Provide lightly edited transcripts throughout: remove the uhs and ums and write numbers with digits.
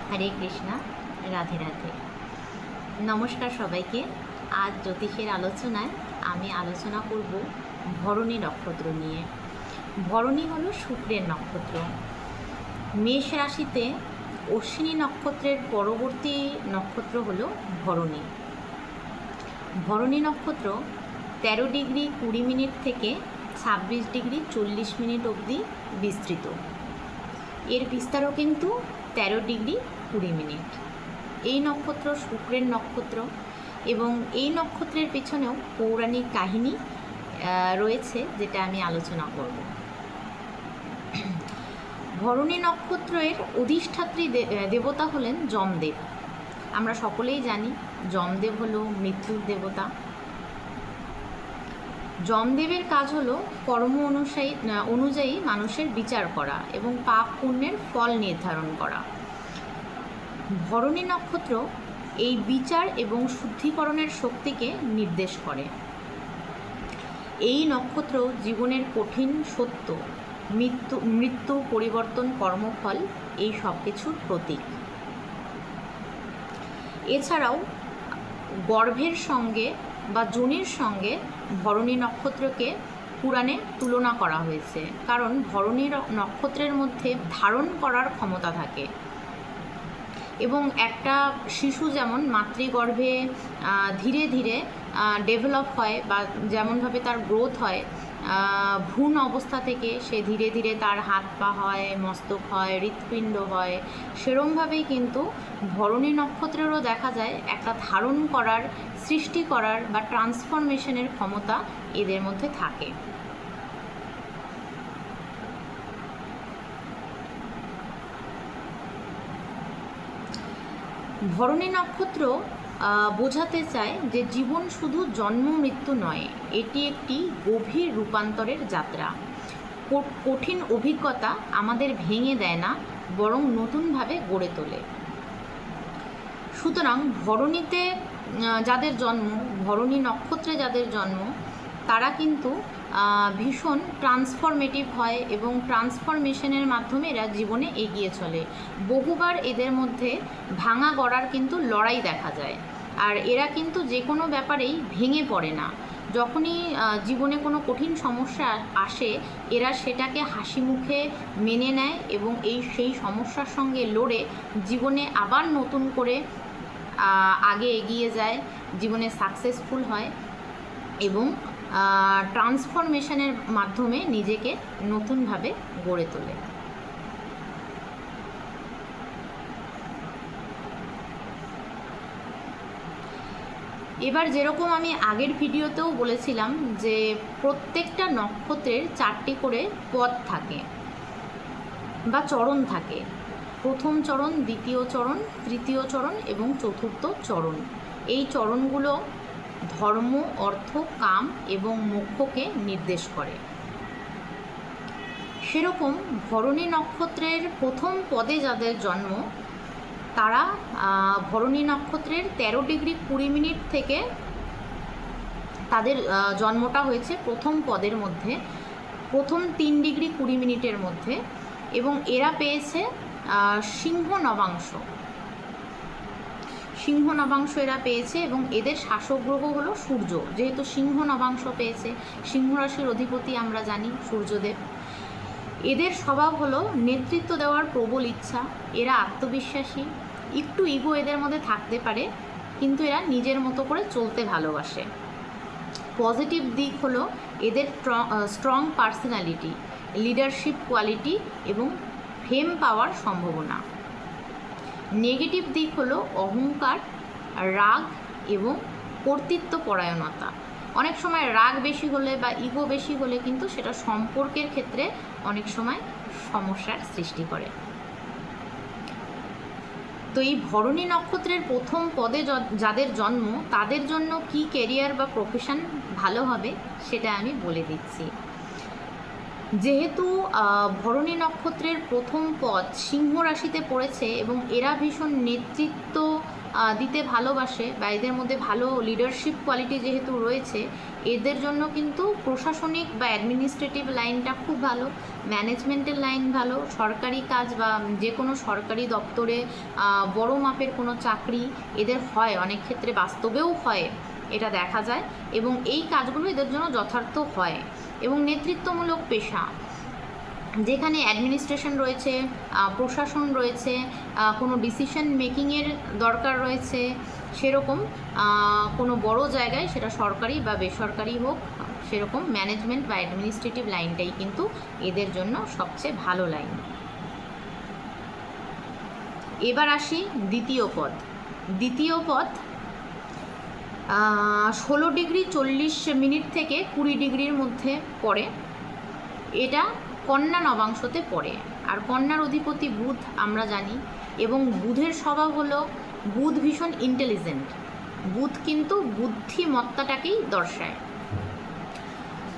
হরে কৃষ্ণা, রাধে রাধে। নমস্কার সবাইকে। আজ জ্যোতিষের আলোচনায় আমি আলোচনা করব ভরণী নক্ষত্র নিয়ে। ভরণী হলো শুক্রের নক্ষত্র। মেষ রাশিতে অশ্বিনী নক্ষত্রের পরবর্তী নক্ষত্র হলো ভরণী। ভরণী নক্ষত্র 13 ডিগ্রি 20 মিনিট থেকে 26 ডিগ্রি 40 মিনিট অবধি বিস্তৃত। এর বিস্তারও কিন্তু 13 ডিগ্রি 20 মিনিট। এই নক্ষত্র শুক্রের নক্ষত্র এবং এই নক্ষত্রের পেছনেও পৌরাণিক কাহিনী রয়েছে, যেটা আমি আলোচনা করব। ভরণী নক্ষত্রের অধিষ্ঠাত্রী দেবতা হলেন যমদেব। আমরা সকলেই জানি যমদেব হলো মৃত্যুর দেবতা। যমদেবের কাজ হলো কর্ম অনুযায়ী মানুষের বিচার করা এবং পাপ পুণ্যের ফল নির্ধারণ করা। ভরণী নক্ষত্র এই বিচার এবং শুদ্ধিকরণের শক্তিকে নির্দেশ করে। এই নক্ষত্র জীবনের কঠিন সত্য, মৃত্যু, পরিবর্তন, কর্মফল, এই সব কিছুর প্রতীক। এছাড়াও গর্ভের সঙ্গে বা যোনির সঙ্গে ভরণী নক্ষত্রকে পুরাণে তুলনা করা হয়েছে, কারণ ভরণী নক্ষত্রের মধ্যে ধারণ করার ক্ষমতা থাকে এবং একটা শিশু যেমন মাতৃগর্ভে ধীরে ধীরে ডেভেলপ হয় বা যেমনভাবে তার গ্রোথ হয়, ভ্রূণ অবস্থা থেকে সে ধীরে ধীরে তার হাত পা হয়, মস্তক হয়, হৃৎপিণ্ড হয়, সেরমভাবেই কিন্তু ভরণী নক্ষত্রেরও দেখা যায় একটা ধারণ করার, সৃষ্টি করার বা ট্রান্সফরমেশনের ক্ষমতা এদের মধ্যে থাকে। ভরণী নক্ষত্র বোঝাতে চায় যে জীবন শুধু জন্ম মৃত্যু নয়, এটি একটি গভীর রূপান্তরের যাত্রা। কঠিন অভিজ্ঞতা আমাদের ভেঙে দেয় না, বরং নতুনভাবে গড়ে তোলে। সুতরাং ভরণীতে যাদের জন্ম, ভরণী নক্ষত্রে যাদের জন্ম, তারা কিন্তু ভীষণ ট্রান্সফরমেটিভ হয় এবং ট্রান্সফরমেশনের মাধ্যমে এরা জীবনে এগিয়ে চলে। বহুবার এদের মধ্যে ভাঙা গড়ার কিন্তু লড়াই দেখা যায়, আর এরা কিন্তু যে কোনো ব্যাপারেই ভেঙে পড়ে না। যখনই জীবনে কোনো কঠিন সমস্যা আসে, এরা সেটাকে হাসি মুখে মেনে নেয় এবং সেই সমস্যার সঙ্গে লড়ে জীবনে আবার নতুন করে আগে এগিয়ে যায়, জীবনে সাকসেসফুল হয় এবং ট্রান্সফরমেশনের মাধ্যমে নিজেকে নতুনভাবে গড়ে তোলে। এবার যেরকম আমি আগের ভিডিওতেও বলেছিলাম যে প্রত্যেকটা নক্ষত্রের 4টি করে পদ থাকে বা চরণ থাকে। প্রথম চরণ, দ্বিতীয় চরণ, তৃতীয় চরণ এবং চতুর্থ চরণ। এই চরণগুলো ধর্ম, অর্থ, কাম এবং মোক্ষকে নির্দেশ করে। সেরকম ভরণী নক্ষত্রের প্রথম পদে যাদের জন্ম, তারা ভরণী নক্ষত্রের 13 ডিগ্রি 20 মিনিট থেকে তাদের জন্মটা হয়েছে প্রথম পদের মধ্যে, প্রথম 3 ডিগ্রি 20 মিনিটের মধ্যে, এবং এরা পেয়েছে সিংহ নবাংশ এরা পেয়েছে এবং এদের শাসক গ্রহ হলো সূর্য। যেহেতু সিংহ নবাংশ পেয়েছে, সিংহ রাশির অধিপতি আমরা জানি সূর্যদেব। এদের স্বভাব হলো নেতৃত্ব দেওয়ার প্রবল ইচ্ছা। এরা আত্মবিশ্বাসী, একটু ইগো এদের মধ্যে থাকতে পারে, কিন্তু এরা নিজের মতো করে চলতে ভালোবাসে। পজিটিভ দিক হলো এদের স্ট্রং পার্সোনালিটি, লিডারশিপ কোয়ালিটি এবং ফেম পাওয়ার সম্ভাবনা। নেগেটিভ দিক হলো অহংকার, রাগ এবং কর্তৃত্বপরায়ণতা। অনেক সময় রাগ বেশি হলে বা ইগো বেশি হলে কিন্তু সেটা সম্পর্কের ক্ষেত্রে অনেক সময় সমস্যার সৃষ্টি করে। তো এই ভরণী নক্ষত্রের প্রথম পদে যাদের জন্ম, তাদের জন্য কি ক্যারিয়ার বা প্রফেশন ভালো হবে সেটা আমি বলে দিচ্ছি। যেহেতু ভরণী নক্ষত্রের প্রথম পদ সিংহ রাশিতে পড়েছে এবং এরা ভীষণ নেতৃত্ব দিতে ভালোবাসে বা এদের মধ্যে ভালো লিডারশিপ কোয়ালিটি যেহেতু রয়েছে, এদের জন্য কিন্তু প্রশাসনিক বা অ্যাডমিনিস্ট্রেটিভ লাইনটা খুব ভালো, ম্যানেজমেন্টের লাইন ভালো, সরকারি কাজ বা যে কোনো সরকারি দপ্তরে বড় মাপের কোনো চাকরি এদের হয়, অনেক ক্ষেত্রে বাস্তবেও হয়, এটা দেখা যায় এবং এই কাজগুলো এদের জন্য যথার্থ হয়। এবং নেতৃত্বমূলক পেশা, যেখানে অ্যাডমিনিস্ট্রেশন রয়েছে, প্রশাসন রয়েছে, কোনো ডিসিশন মেকিংয়ের দরকার রয়েছে, সেরকম কোনো বড় জায়গায়, সেটা সরকারি বা বেসরকারি হোক, সেরকম ম্যানেজমেন্ট বা অ্যাডমিনিস্ট্রেটিভ লাইনটাই কিন্তু এদের জন্য সবচেয়ে ভালো লাইন। এবার আসি দ্বিতীয় পদ। দ্বিতীয় পদ 16 ডিগ্রি 40 মিনিট থেকে 20 ডিগ্রির মধ্যে পড়ে। এটা কন্যা নবাংশতে পড়ে। আর কন্যার অধিপতি বুধ আমরা জানি, এবং বুধের স্বভাব হলো, বুধ ভীষণ ইন্টেলিজেন্ট, বুধ কিন্তু বুদ্ধিমত্তাটাকেই দর্শায়।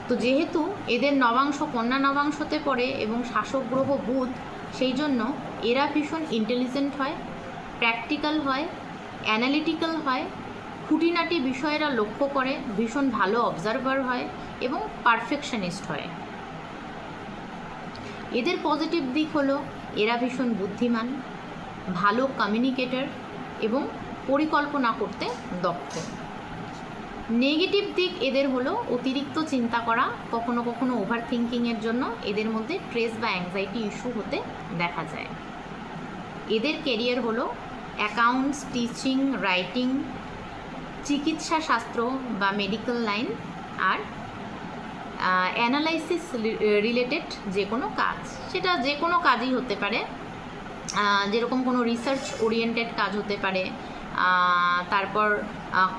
তো যেহেতু এদের নবাংশ কন্যা নবাংশতে পড়ে এবং শাসক গ্রহ বুধ, সেই জন্য এরা ভীষণ ইন্টেলিজেন্ট হয়, প্র্যাকটিক্যাল হয়, অ্যানালিটিক্যাল হয়, খুঁটিনাটি বিষয়েরা লক্ষ্য করে, ভীষণ ভালো অবজারভার হয় এবং পারফেকশনিস্ট হয়। এদের পজিটিভ দিক হলো এরা ভীষণ বুদ্ধিমান, ভালো কমিউনিকেটর এবং পরিকল্পনা করতে দক্ষ। নেগেটিভ দিক এদের হলো অতিরিক্ত চিন্তা করা, কখনো কখনো ওভার থিঙ্কিংয়ের জন্য এদের মধ্যে স্ট্রেস বা অ্যাংজাইটি ইস্যু হতে দেখা যায়। এদের ক্যারিয়ার হলো অ্যাকাউন্টস, টিচিং, রাইটিং, চিকিৎসা শাস্ত্র বা মেডিকেল লাইন, আর অ্যানালাইসিস রিলেটেড যে কোনো কাজ, সেটা যে কোনো কাজই হতে পারে, যেরকম কোনো রিসার্চ ওরিয়েন্টেড কাজ হতে পারে, তারপর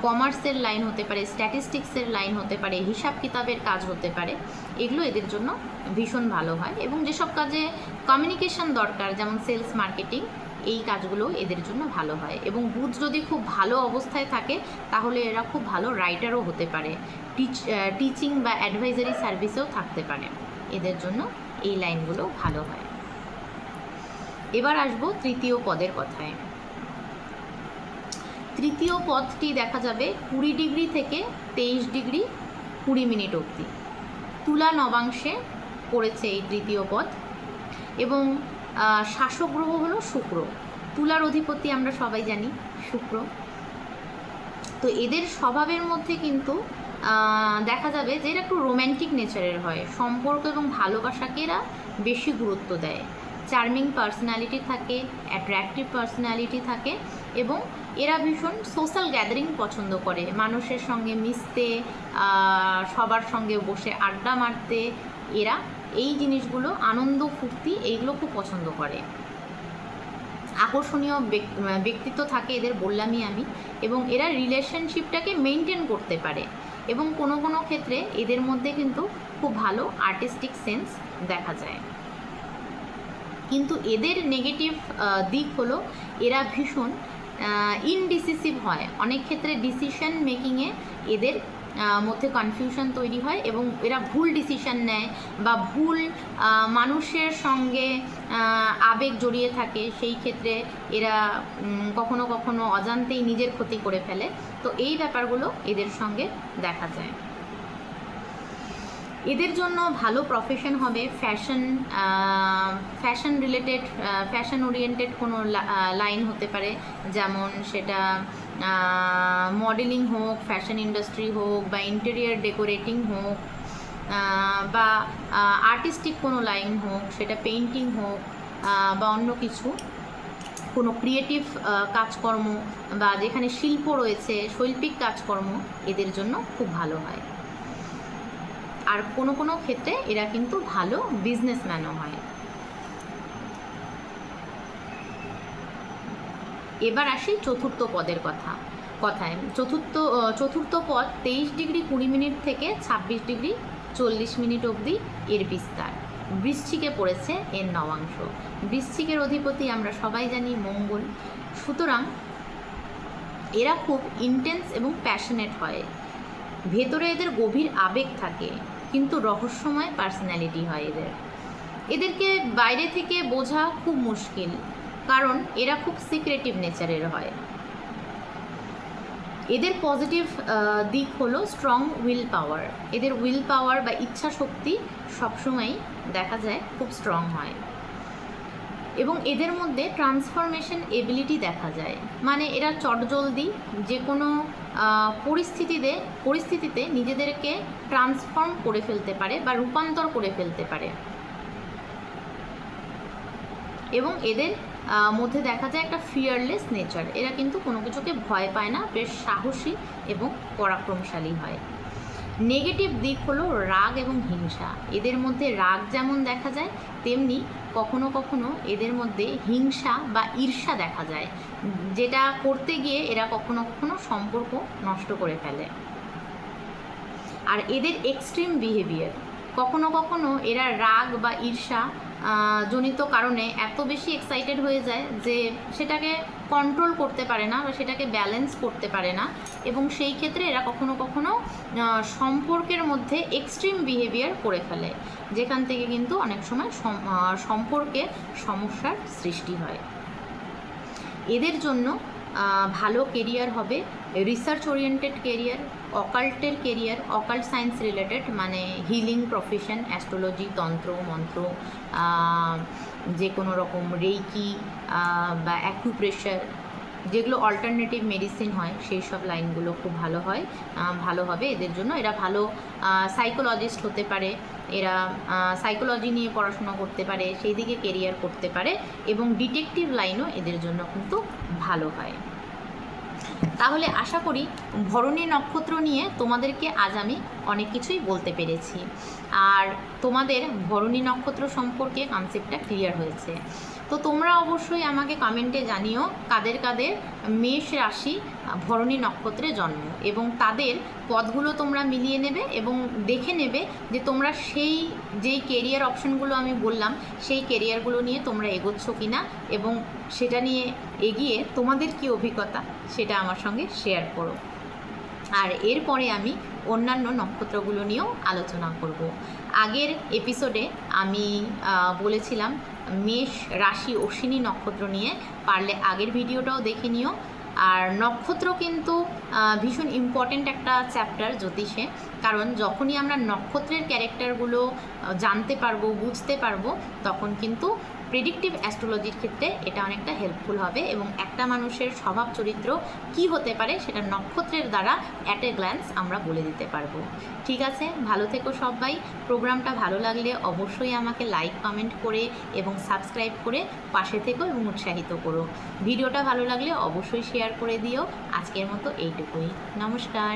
কমার্সের লাইন হতে পারে, স্ট্যাটিস্টিক্সের লাইন হতে পারে, হিসাব কিতাবের কাজ হতে পারে, এগুলো এদের জন্য ভীষণ ভালো হয়। এবং যেসব কাজে কমিউনিকেশন দরকার, যেমন সেলস, মার্কেটিং, এই কাজগুলো এদের জন্য ভালো হয়। এবং বুধ যদি খুব ভালো অবস্থায় থাকে তাহলে এরা খুব ভালো রাইটারও হতে পারে, টিচিং বা অ্যাডভাইজারি সার্ভিসেও থাকতে পারে, এদের জন্য এই লাইনগুলো ভালো হয়। এবার আসবো তৃতীয় পদের কথায়। তৃতীয় পদটি দেখা যাবে 20 ডিগ্রি থেকে 23 ডিগ্রি 20 মিনিট অবধি। তুলা নবাংশে পড়েছে এই তৃতীয় পদ এবং শাসক গ্রহ হলো শুক্র। তুলার অধিপতি আমরা সবাই জানি শুক্র। তো এদের স্বভাবের মধ্যে কিন্তু দেখা যাবে যে এরা একটু রোম্যান্টিক নেচারের হয়, সম্পর্ক এবং ভালোবাসাকে এরা বেশি গুরুত্ব দেয়, চার্মিং পার্সোনালিটি থাকে, অ্যাট্রাকটিভ পার্সোনালিটি থাকে এবং এরা ভীষণ সোশ্যাল গ্যাদারিং পছন্দ করে, মানুষের সঙ্গে মিশতে, সবার সঙ্গে বসে আড্ডা মারতে, এরা এই জিনিসগুলো, আনন্দ ফুর্তি, এইগুলো খুব পছন্দ করে। আকর্ষণীয় ব্যক্তিত্ব থাকে এদের, বললামই আমি, এবং এরা রিলেশনশিপটাকে মেনটেন করতে পারে এবং কোনো কোনো ক্ষেত্রে এদের মধ্যে কিন্তু খুব ভালো আর্টিস্টিক সেন্স দেখা যায়। কিন্তু এদের নেগেটিভ দিক হলো এরা ভীষণ ইনডিসিসিভ হয়, অনেক ক্ষেত্রে ডিসিশন মেকিংয়ে এদের মধ্যে কনফিউশন তৈরি হয় এবং এরা ভুল ডিসিশন নেয় বা ভুল মানুষের সঙ্গে আবেগ জড়িয়ে থাকে, সেই ক্ষেত্রে এরা কখনো কখনো অজান্তেই নিজের ক্ষতি করে ফেলে। তো এই ব্যাপারগুলো এদের সঙ্গে দেখা যায়। এদের জন্য ভালো প্রফেশন হবে ফ্যাশন রিলেটেড, ফ্যাশন ওরিয়েন্টেড কোনো লাইন হতে পারে, যেমন সেটা মডেলিং হোক, ফ্যাশন ইন্ডাস্ট্রি হোক, বা ইন্টেরিয়ার ডেকোরেটিং হোক, বা আর্টিস্টিক কোনো লাইন হোক, সেটা পেইন্টিং হোক বা অন্য কিছু, কোনো ক্রিয়েটিভ কাজকর্ম বা যেখানে শিল্প রয়েছে, শৈল্পিক কাজকর্ম এদের জন্য খুব ভালো হয়। আর কোনো কোনো ক্ষেত্রে এরা কিন্তু ভালো বিজনেসম্যানও হয়। এবার আসি চতুর্থ পদের কথায়। চতুর্থ পদ 23 ডিগ্রি 20 মিনিট থেকে 26 ডিগ্রি 40 মিনিট অবধি এর বিস্তার। বৃশ্চিকে পড়েছে এর নবাংশ। বৃশ্চিকের অধিপতি আমরা সবাই জানি মঙ্গল। সুতরাং এরা খুব ইন্টেন্স এবং প্যাশনেট হয়, ভেতরে এদের গভীর আবেগ থাকে, কিন্তু রহস্যময় পার্সোনালিটি হয় এদেরকে বাইরে থেকে বোঝা খুব মুশকিল, কারণ এরা খুব সিক্রেটিভ নেচারের হয়। এদের পজিটিভ দিক হলো স্ট্রং উইল পাওয়ার। এদের উইল পাওয়ার বা ইচ্ছা শক্তি সবসময় দেখা যায় খুব স্ট্রং হয়, এবং এদের মধ্যে ট্রান্সফরমেশন এবিলিটি দেখা যায়। মানে এরা চটজলদি যে কোনো পরিস্থিতিতে নিজেদেরকে ট্রান্সফর্ম করে ফেলতে পারে বা রূপান্তর করে ফেলতে পারে, এবং এদের মধ্যে দেখা যায় একটা ফিয়ারলেস নেচার। এরা কিন্তু কোনো কিছুকে ভয় পায় না, বেশ সাহসী এবং পরাক্রমশালী হয়। নেগেটিভ দিক হলো রাগ এবং হিংসা। এদের মধ্যে রাগ যেমন দেখা যায়, তেমনি কখনো কখনো এদের মধ্যে হিংসা বা ঈর্ষা দেখা যায়, যেটা করতে গিয়ে এরা কখনো কখনো সম্পর্ক নষ্ট করে ফেলে। আর এদের এক্সট্রিম বিহেভিয়ার, কখনো কখনো এরা রাগ বা ঈর্ষা জনিত কারণে এত বেশি এক্সাইটেড হয়ে যায় যে সেটাকে কন্ট্রোল করতে পারে না বা সেটাকে ব্যালেন্স করতে পারে না, এবং সেই ক্ষেত্রে এরা কখনো কখনো সম্পর্কের মধ্যে এক্সট্রিম বিহেভিয়ার করে ফেলে, যেখান থেকে কিন্তু অনেক সময় সম্পর্কে সমস্যার সৃষ্টি হয়। এদের জন্য ভালো কেরিয়ার হবে রিসার্চ ওরিয়েন্টেড কেরিয়ার, অকাল্টের কেরিয়ার, অকাল্ট সায়েন্স রিলেটেড, মানে হিলিং প্রফেশন, অ্যাস্ট্রোলজি, তন্ত্র মন্ত্র, যে কোনো রকম রেইকি বা অ্যাকুপ্রেশার, যেগুলো অল্টারনেটিভ মেডিসিন হয়, সেই সব লাইনগুলো খুব ভালো হবে এদের জন্য। এরা ভালো সাইকোলজিস্ট হতে পারে, এরা সাইকোলজি নিয়ে পড়াশোনা করতে পারে, সেই দিকে কেরিয়ার করতে পারে, এবং ডিটেকটিভ লাইনও এদের জন্য কিন্তু ভালো হয়। তাহলে আশা করি ভরণী নক্ষত্র নিয়ে তোমাদেরকে আজ আমি অনেক কিছুই বলতে পেরেছি, আর তোমাদের ভরণী নক্ষত্র সম্পর্কে কনসেপ্টটা ক্লিয়ার হয়েছে। তো তোমরা অবশ্যই আমাকে কমেন্টে জানিও কাদের কাদের মেষ রাশি ভরণী নক্ষত্রে জন্ম, এবং তাদের পদগুলো তোমরা মিলিয়ে নেবে এবং দেখে নেবে যে তোমরা যেই কেরিয়ার অপশনগুলো আমি বললাম সেই কেরিয়ারগুলো নিয়ে তোমরা এগোচ্ছ কিনা, এবং সেটা নিয়ে এগিয়ে তোমাদের কি অভিজ্ঞতা সেটা আমার সঙ্গে শেয়ার করো। আর এরপরে আমি অন্যান্য নক্ষত্রগুলো নিয়েও আলোচনা করব। আগের এপিসোডে আমি বলেছিলাম মেষ রাশি অশ্বিনী নক্ষত্র নিয়ে, পারলে আগের ভিডিওটাও দেখে নিও। আর নক্ষত্র কিন্তু ভীষণ ইম্পর্ট্যান্ট একটা চ্যাপ্টার জ্যোতিষে, কারণ যখনই আমরা নক্ষত্রের ক্যারেক্টারগুলো জানতে পারবো, বুঝতে পারবো, তখন কিন্তু প্রেডিক্টিভ অ্যাস্ট্রোলজির ক্ষেত্রে এটা অনেকটা হেল্পফুল হবে, এবং একটা মানুষের স্বভাব চরিত্র কি হতে পারে সেটা নক্ষত্রের দ্বারা অ্যাট এ গ্ল্যান্স আমরা বলে দিতে পারবো। ঠিক আছে, ভালো থেকো সবাই। প্রোগ্রামটা ভালো লাগলে অবশ্যই আমাকে লাইক কমেন্ট করে এবং সাবস্ক্রাইব করে পাশে থেকো এবং উৎসাহিত করো। ভিডিওটা ভালো লাগলে অবশ্যই শেয়ার করে দিও। আজকের মতো এইটুকুই, নমস্কার।